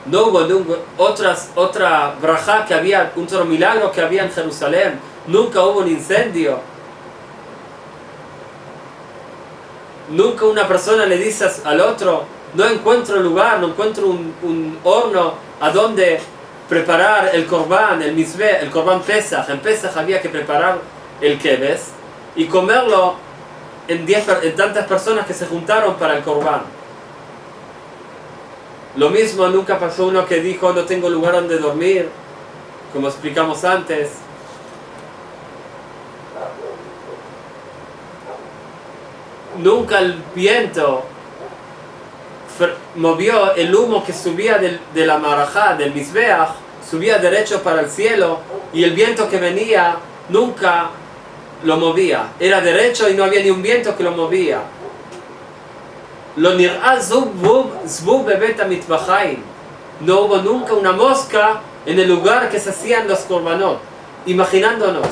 No hubo otra brajá que había, otro milagro que había en Jerusalén. Nunca hubo un incendio. Nunca una persona le dice al otro, no encuentro lugar, no encuentro un horno a donde preparar el korban, el mizbeh, el korban Pesach. En Pesach había que preparar el keves y comerlo en tantas personas que se juntaron para el korban. Lo mismo, nunca pasó uno que dijo, no tengo lugar donde dormir, como explicamos antes. Nunca el viento movió el humo que subía de la marajá, del mizbeach, subía derecho para el cielo, y el viento que venía nunca lo movía. Era derecho y no había ni un viento que lo movía. Lo nir'á zbub bebet hamitbachaim. No hubo nunca una mosca en el lugar que se hacían los korbanot. Imaginándonos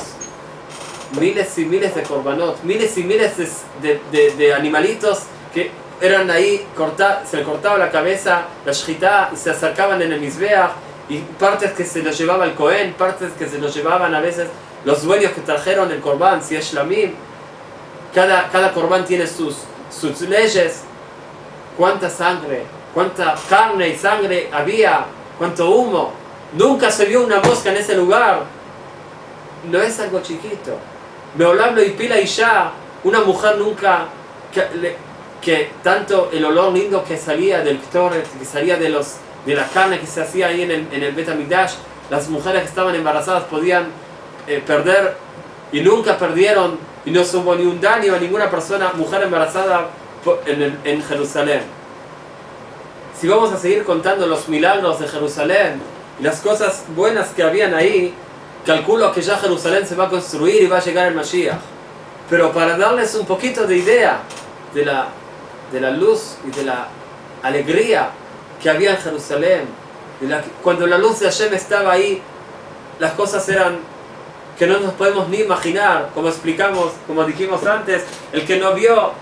miles y miles de korbanot, miles y miles de animalitos que eran ahí, se le cortaba la cabeza, la shchita, y se acercaban en el mizbeach, y partes que se los llevaba el Cohen, partes que se los llevaban a veces los dueños que trajeron el korban, si es shlamim. Cada korban tiene sus leyes. Cuánta sangre, cuánta carne y sangre había, cuánto humo. Nunca se vio una mosca en ese lugar. No es algo chiquito. Meolam y pila y ya, una mujer nunca que tanto el olor lindo que salía del ktoret, que salía de la carne que se hacía ahí en el Beit HaMikdash, las mujeres que estaban embarazadas podían perder, y nunca perdieron, y no hubo ni un daño a ninguna persona, mujer embarazada en Jerusalén. Si vamos a seguir contando los milagros de Jerusalén y las cosas buenas que habían ahí, calculo que ya Jerusalén se va a construir y va a llegar el Mashiach. Pero para darles un poquito de idea de la luz y de la alegría que había en Jerusalén, cuando la luz de Hashem estaba ahí, las cosas eran que no nos podemos ni imaginar. Como explicamos, como dijimos antes, el que no vio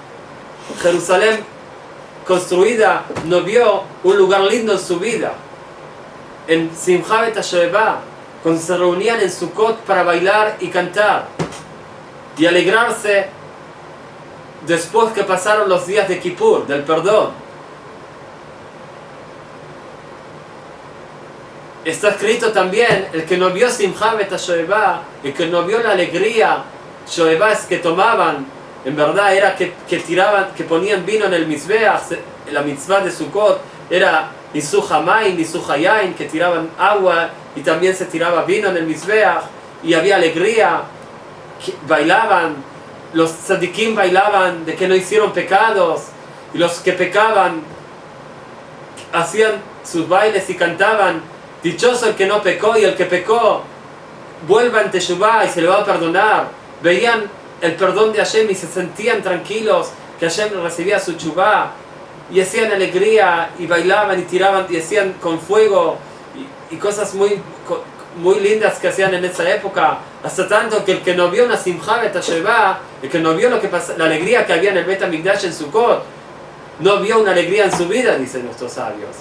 Jerusalén construida no vio un lugar lindo en su vida. en Simcha Bet HaShoeva, cuando se reunían en Sukkot para bailar y cantar y alegrarse después que pasaron los días de Kippur, del perdón. Está escrito también, el que no vio Simcha Bet HaShoeva, el que no vio la alegría, Shoeva es que tomaban, en verdad era que tiraban, que ponían vino en el Mizbeach, la mitzvah de Sukkot era Nisu Hamaim, Nisu Hayain, que tiraban agua y también se tiraba vino en el Mizbeach y había alegría, bailaban, los tzadikim bailaban de que no hicieron pecados y los que pecaban hacían sus bailes y cantaban, dichoso el que no pecó y el que pecó vuelva en Teshuvah y se le va a perdonar. Veían el perdón de Hashem y se sentían tranquilos que Hashem recibía su Teshuvah y hacían alegría y bailaban y tiraban y hacían con fuego y cosas muy lindas que hacían en esa época, hasta tanto que el que no vio una Simcha Bet HaShoeva, el que no vio lo que la alegría que había en el Bet HaMikdash en Sukkot, no vio una alegría en su vida, dicen nuestros sabios.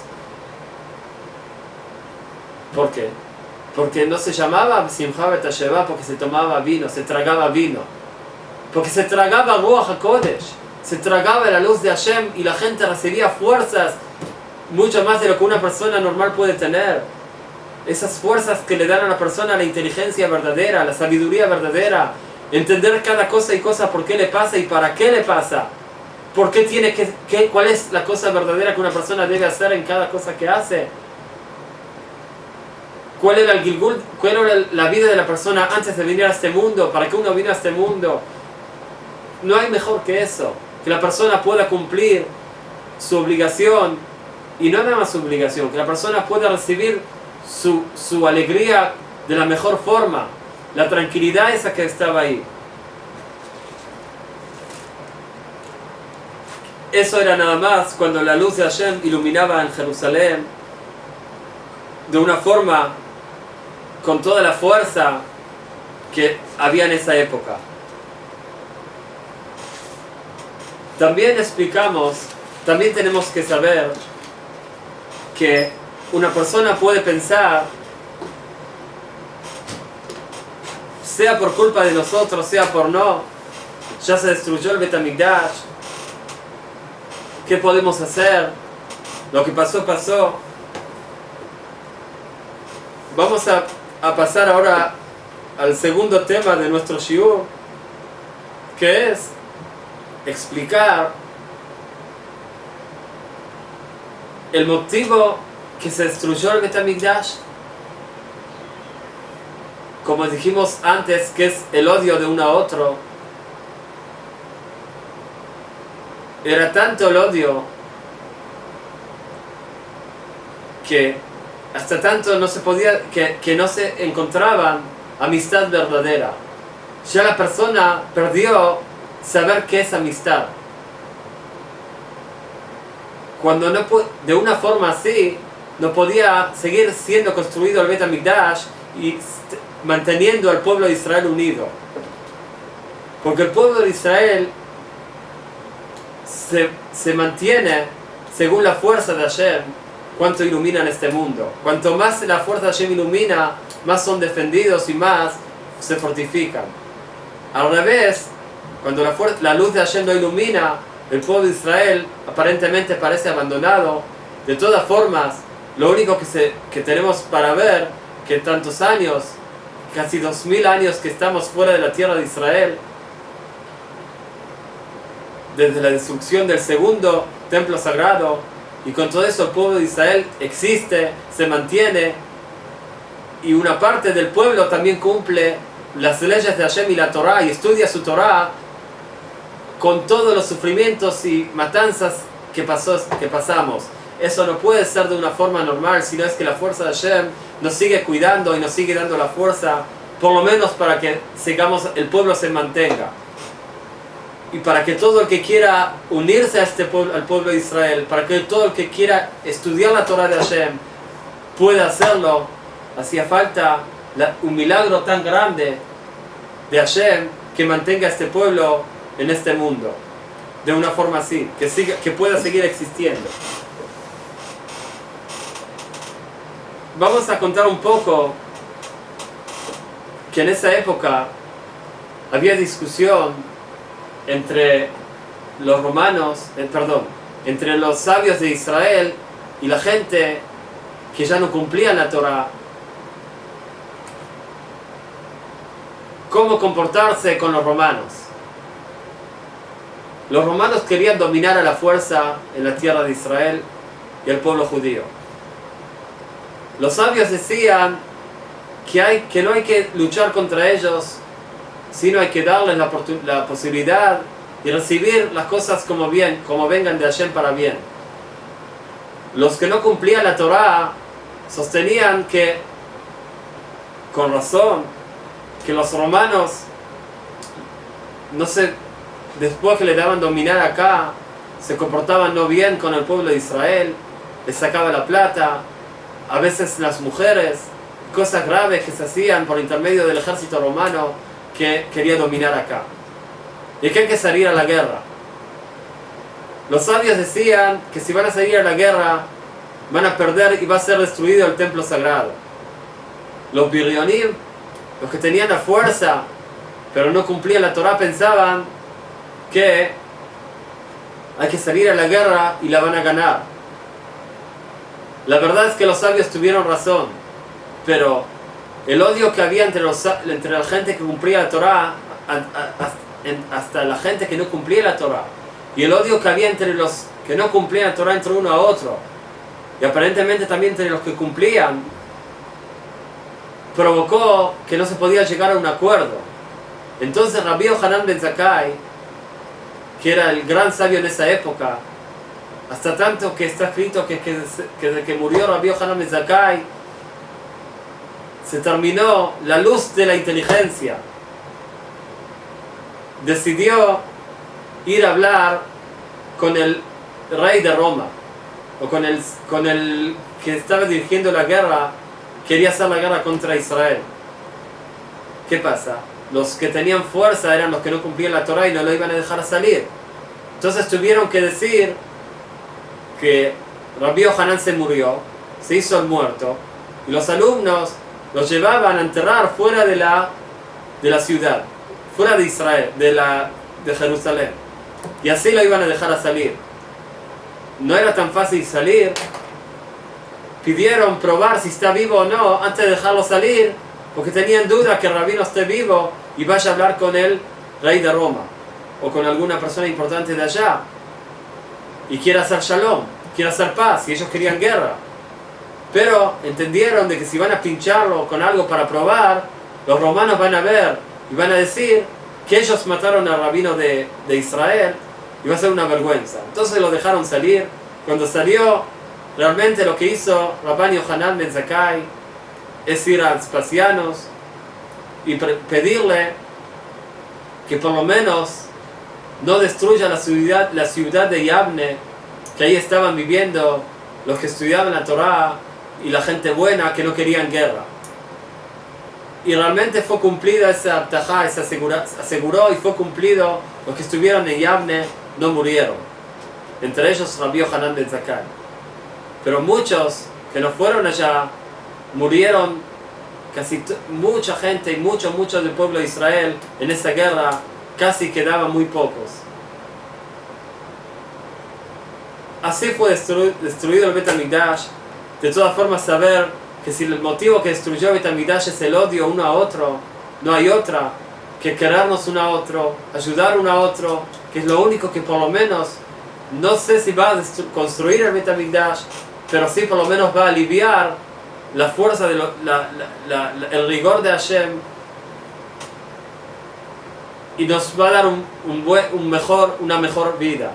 ¿Por qué? Porque no se llamaba Simcha Bet HaShoeva porque se tomaba vino, se tragaba vino, porque se tragaba Ruach HaKodesh, se tragaba la luz de Hashem y la gente recibía fuerzas mucho más de lo que una persona normal puede tener. Esas fuerzas que le dan a la persona la inteligencia verdadera, la sabiduría verdadera, entender cada cosa y cosa, por qué le pasa y para qué le pasa, por qué tiene cuál es la cosa verdadera que una persona debe hacer en cada cosa que hace, cuál era el Gilgul, cuál era la vida de la persona antes de venir a este mundo, para qué uno vino a este mundo. No hay mejor que eso, que la persona pueda cumplir su obligación y no nada más su obligación, que la persona pueda recibir su alegría de la mejor forma, la tranquilidad esa que estaba ahí. Eso era nada más cuando la luz de Hashem iluminaba en Jerusalén de una forma con toda la fuerza que había en esa época. También también tenemos que saber que una persona puede pensar, sea por culpa de nosotros, sea por no, ya se destruyó el Bet HaMikdash, ¿qué podemos hacer? Lo que pasó, pasó. Vamos a pasar ahora al segundo tema de nuestro shiur, que es explicar el motivo que se destruyó el Bet HaMikdash. Como dijimos antes, que es el odio de uno a otro. Era tanto el odio que hasta tanto no se podía, que no se encontraban amistad verdadera. Ya la persona perdió saber qué es amistad. Cuando no de una forma así no podía seguir siendo construido el Bet HaMikdash y manteniendo al pueblo de Israel unido. Porque el pueblo de Israel se mantiene según la fuerza de Hashem, cuanto ilumina en este mundo. Cuanto más la fuerza de Hashem ilumina, más son defendidos y más se fortifican. Al revés, cuando la luz de Hashem no ilumina, el pueblo de Israel aparentemente parece abandonado. De todas formas, lo único que tenemos para ver, que tantos años, casi 2000 años que estamos fuera de la tierra de Israel, desde la destrucción del segundo templo sagrado, y con todo eso el pueblo de Israel existe, se mantiene, y una parte del pueblo también cumple las leyes de Hashem y la Torah, y estudia su Torah, con todos los sufrimientos y matanzas que pasamos. Eso no puede ser de una forma normal, sino es que la fuerza de Hashem nos sigue cuidando y nos sigue dando la fuerza, por lo menos para que el pueblo se mantenga. Y para que todo el que quiera unirse a al pueblo de Israel, para que todo el que quiera estudiar la Torah de Hashem pueda hacerlo, hacía falta un milagro tan grande de Hashem que mantenga a este pueblo en este mundo, de una forma así, que pueda seguir existiendo. vamos a contar un poco que en esa época había discusión entre los romanos, entre los sabios de Israel y la gente que ya no cumplía la Torá. Cómo comportarse con los romanos. Los romanos querían dominar a la fuerza en la tierra de Israel y el pueblo judío. Los sabios decían que no hay que luchar contra ellos, sino hay que darles la posibilidad de recibir las cosas como vengan de Hashem para bien. Los que no cumplían la Torá sostenían que, con razón, que los romanos, después que le daban dominar acá, se comportaban no bien con el pueblo de Israel, les sacaba la plata, a veces las mujeres, cosas graves que se hacían por intermedio del ejército romano que quería dominar acá. Y que hay que salir a la guerra. Los sabios decían que si van a salir a la guerra, van a perder y va a ser destruido el templo sagrado. Los birionim, los que tenían la fuerza, pero no cumplían la Torá, pensaban que hay que salir a la guerra y la van a ganar. La verdad es que los sabios tuvieron razón, pero el odio que había entre la gente que cumplía la Torá, hasta la gente que no cumplía la Torá, y el odio que había entre los que no cumplían la Torá entre uno a otro, y aparentemente también entre los que cumplían, provocó que no se podía llegar a un acuerdo. Entonces Rabbi Yohanan ben Zakkai, que era el gran sabio en esa época, hasta tanto que está escrito que desde que murió Rabbi Yohanan ben Zakkai se terminó la luz de la inteligencia, decidió ir a hablar con el rey de Roma, o con el que estaba dirigiendo la guerra, quería hacer la guerra contra Israel. ¿Qué pasa? Los que tenían fuerza eran los que no cumplían la Torá y no lo iban a dejar salir. Entonces tuvieron que decir que Rabbi Yohanan se murió, se hizo el muerto, y los alumnos los llevaban a enterrar fuera de la ciudad, fuera de Israel, de Jerusalén, y así lo iban a dejar a salir. No era tan fácil salir. Pidieron probar si está vivo o no antes de dejarlo salir, porque tenían duda que el rabino esté vivo y vaya a hablar con el rey de Roma o con alguna persona importante de allá y quiera hacer shalom, quiera hacer paz, y ellos querían guerra. Pero entendieron de que si van a pincharlo con algo para probar, los romanos van a ver y van a decir que ellos mataron al rabino de Israel, y va a ser una vergüenza. Entonces lo dejaron salir. Cuando salió, realmente lo que hizo Rabbi Yohanan ben Zakkai es ir a Vespasianos y pedirle que por lo menos no destruya la ciudad de Yavne, que ahí estaban viviendo los que estudiaban la Torá y la gente buena que no querían guerra. Y realmente fue cumplida esa abtajá, se aseguró y fue cumplido. Los que estuvieron en Yavne no murieron, entre ellos Rabbi Yohanan ben Zakkai. Pero muchos que no fueron allá murieron, mucha gente y mucho del pueblo de Israel en esa guerra, casi quedaban muy pocos. Así fue destruido el Bet HaMikdash. De todas formas, saber que si el motivo que destruyó el Bet HaMikdash es el odio uno a otro, no hay otra que querernos uno a otro, ayudar uno a otro, que es lo único que por lo menos, no sé si va a construir el Bet HaMikdash, pero sí por lo menos va a aliviar la fuerza, el rigor de Hashem, y nos va a dar una mejor vida.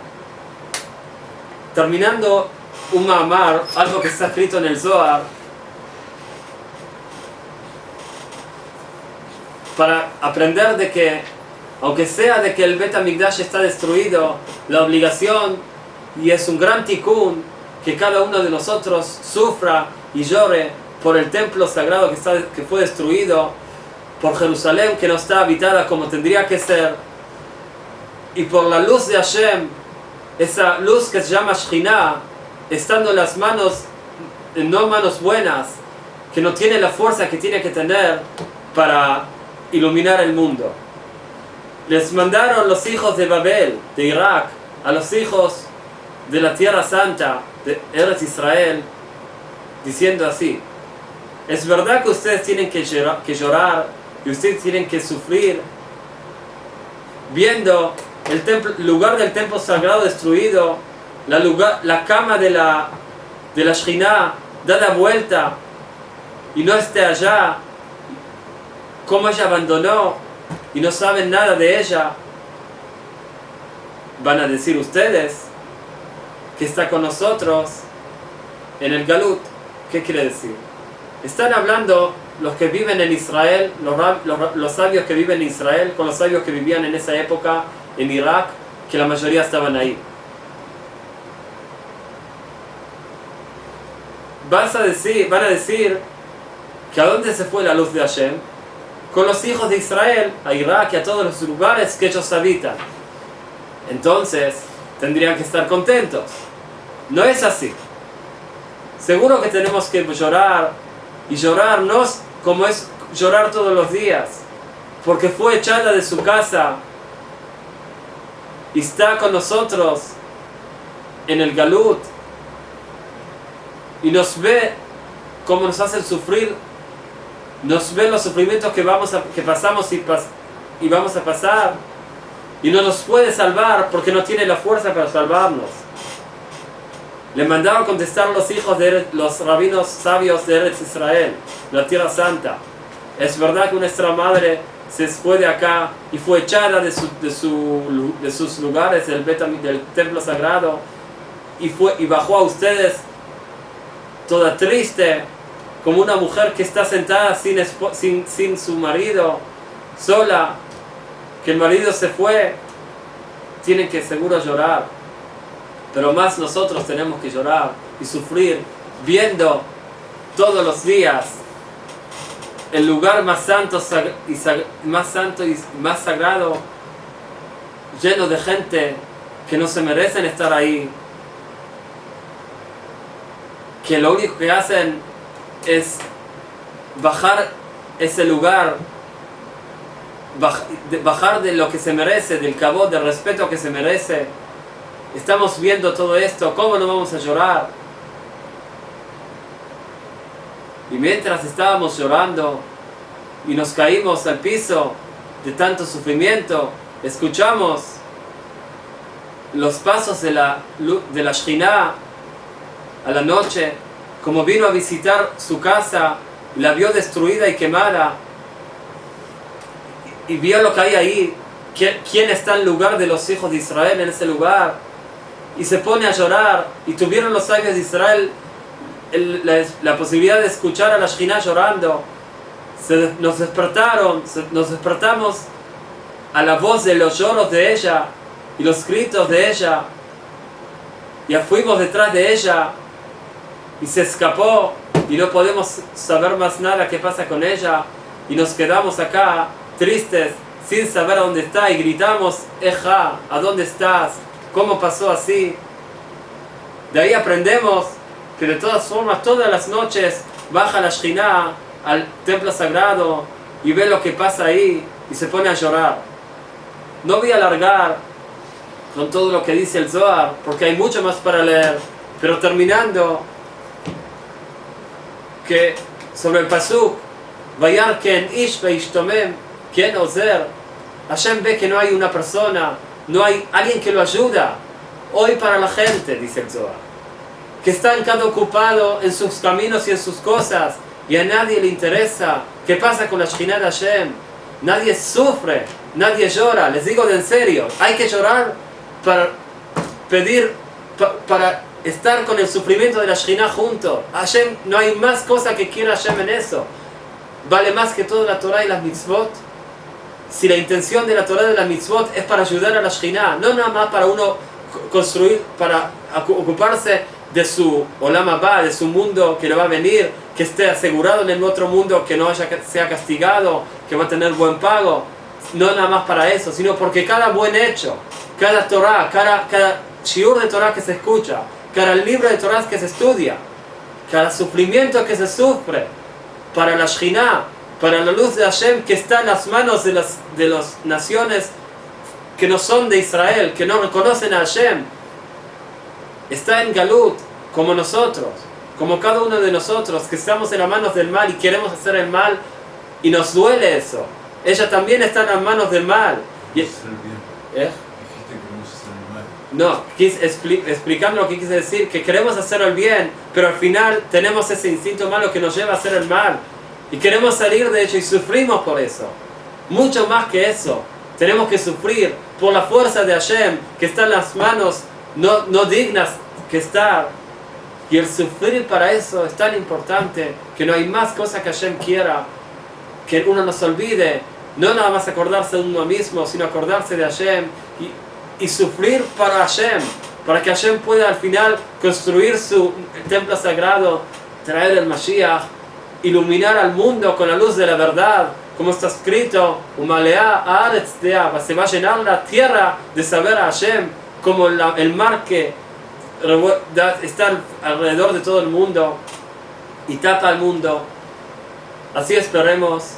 Terminando un mamar, algo que está escrito en el Zohar, para aprender de que, aunque sea de que el Bet HaMikdash está destruido, la obligación, y es un gran tikkun, que cada uno de nosotros sufra y llore por el templo sagrado que fue destruido, por Jerusalén que no está habitada como tendría que ser, y por la luz de Hashem, esa luz que se llama Shekhinah, estando en las manos, no manos buenas, que no tiene la fuerza que tiene que tener para iluminar el mundo. Les mandaron los hijos de Babel, de Irak, a los hijos de la Tierra Santa, de Eretz Israel, diciendo así: es verdad que ustedes tienen que llorar y ustedes tienen que sufrir viendo el lugar del templo sagrado destruido, la cama de la Shekhinah dada vuelta y no esté allá, cómo ella abandonó y no saben nada de ella. Van a decir ustedes que está con nosotros en el Galut. ¿Qué quiere decir? Están hablando los que viven en Israel, los sabios que viven en Israel, con los sabios que vivían en esa época en Irak, que la mayoría estaban ahí. Van a decir que a dónde se fue la luz de Hashem, con los hijos de Israel, a Irak y a todos los lugares que ellos habitan. Entonces tendrían que estar contentos. No es así. Seguro que tenemos que llorar, y llorar no es como es llorar todos los días, porque fue echada de su casa y está con nosotros en el Galut y nos ve cómo nos hacen sufrir, nos ve los sufrimientos que pasamos y vamos a pasar, y no nos puede salvar porque no tiene la fuerza para salvarnos. Le mandaron contestar los hijos de los rabinos sabios de Eretz Israel, la Tierra Santa: es verdad que nuestra madre se fue de acá y fue echada de sus lugares del templo sagrado y bajó a ustedes toda triste, como una mujer que está sentada sin su marido, sola, que el marido se fue. Tienen que seguro llorar, pero más nosotros tenemos que llorar y sufrir viendo todos los días el lugar más santo y más sagrado lleno de gente que no se merecen estar ahí, que lo único que hacen es bajar ese lugar, bajar de lo que se merece, del cabot, del respeto que se merece. Estamos viendo todo esto, ¿cómo no vamos a llorar? Y mientras estábamos llorando y nos caímos al piso de tanto sufrimiento, escuchamos los pasos de la Shekhinah a la noche, como vino a visitar su casa, la vio destruida y quemada, y vio lo que hay ahí, quién está en lugar de los hijos de Israel en ese lugar, y se pone a llorar. Y tuvieron los sabios de Israel la posibilidad de escuchar a la Shekhinah llorando. Nos despertamos a la voz de los lloros de ella y los gritos de ella, y fuimos detrás de ella y se escapó y no podemos saber más nada qué pasa con ella, y nos quedamos acá tristes sin saber a dónde está, y gritamos: Eja, ¿a dónde estás? ¿Cómo pasó así? De ahí aprendemos que de todas formas todas las noches baja la Shekhinah al templo sagrado y ve lo que pasa ahí y se pone a llorar. No voy a alargar con todo lo que dice el Zohar porque hay mucho más para leer, pero terminando, que sobre el pasuk Vayar ken ish veishtomem ken ozer, Hashem ve que no hay una persona, no hay alguien que lo ayuda hoy para la gente, dice el Zohar, que están cada ocupado en sus caminos y en sus cosas, y a nadie le interesa qué pasa con la Shekhinah de Hashem. Nadie sufre, nadie llora. Les digo de en serio, hay que llorar para pedir, para estar con el sufrimiento de la Shekhinah junto. Hashem, no hay más cosa que quiera Hashem en eso. Vale más que toda la Torah y las mitzvot. Si la intención de la Torah y de las mitzvot es para ayudar a la Shekhinah, no nada más para uno construir, para ocuparse de su Olam Haba, de su mundo que le va a venir, que esté asegurado en el otro mundo, que no sea castigado, que va a tener buen pago. No nada más para eso, sino porque cada buen hecho, cada Torah, cada shiur de Torah que se escucha, cada libro de Torah que se estudia, cada sufrimiento que se sufre, para la Shekhinah, para la luz de Hashem que está en las manos de las naciones que no son de Israel, que no reconocen a Hashem. Está en Galut, como nosotros, como cada uno de nosotros, que estamos en las manos del mal y queremos hacer el mal y nos duele eso. Ella también está en las manos del mal. No, explicando lo que quise decir, que queremos hacer el bien, pero al final tenemos ese instinto malo que nos lleva a hacer el mal. Y queremos salir de hecho y sufrimos por eso. Mucho más que eso. Tenemos que sufrir por la fuerza de Hashem, que está en las manos no dignas que estar. Y el sufrir para eso es tan importante, que no hay más cosa que Hashem quiera, que uno no se olvide, no nada más acordarse de uno mismo, sino acordarse de Hashem y sufrir para Hashem, para que Hashem pueda al final construir su templo sagrado, traer el Mashiach, iluminar al mundo con la luz de la verdad, como está escrito, se va a llenar la tierra de saber a Hashem, como el mar que está alrededor de todo el mundo y tapa al mundo. Así esperemos,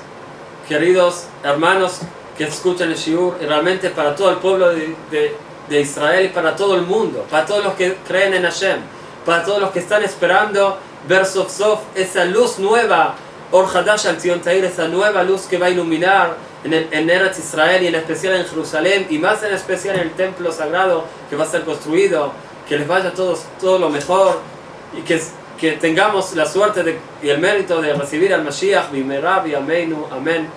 queridos hermanos que escuchan el Shiur, y realmente para todo el pueblo de Israel y para todo el mundo, para todos los que creen en Hashem, para todos los que están esperando ver Sof Sof esa luz nueva, Or Hadash al Zion Tair, esa nueva luz que va a iluminar en Eretz Israel y en especial en Jerusalén y más en especial en el templo sagrado que va a ser construido. Que les vaya a todos todo lo mejor y que tengamos la suerte y el mérito de recibir al Mashiach, Bimerav y Ameinu, amén.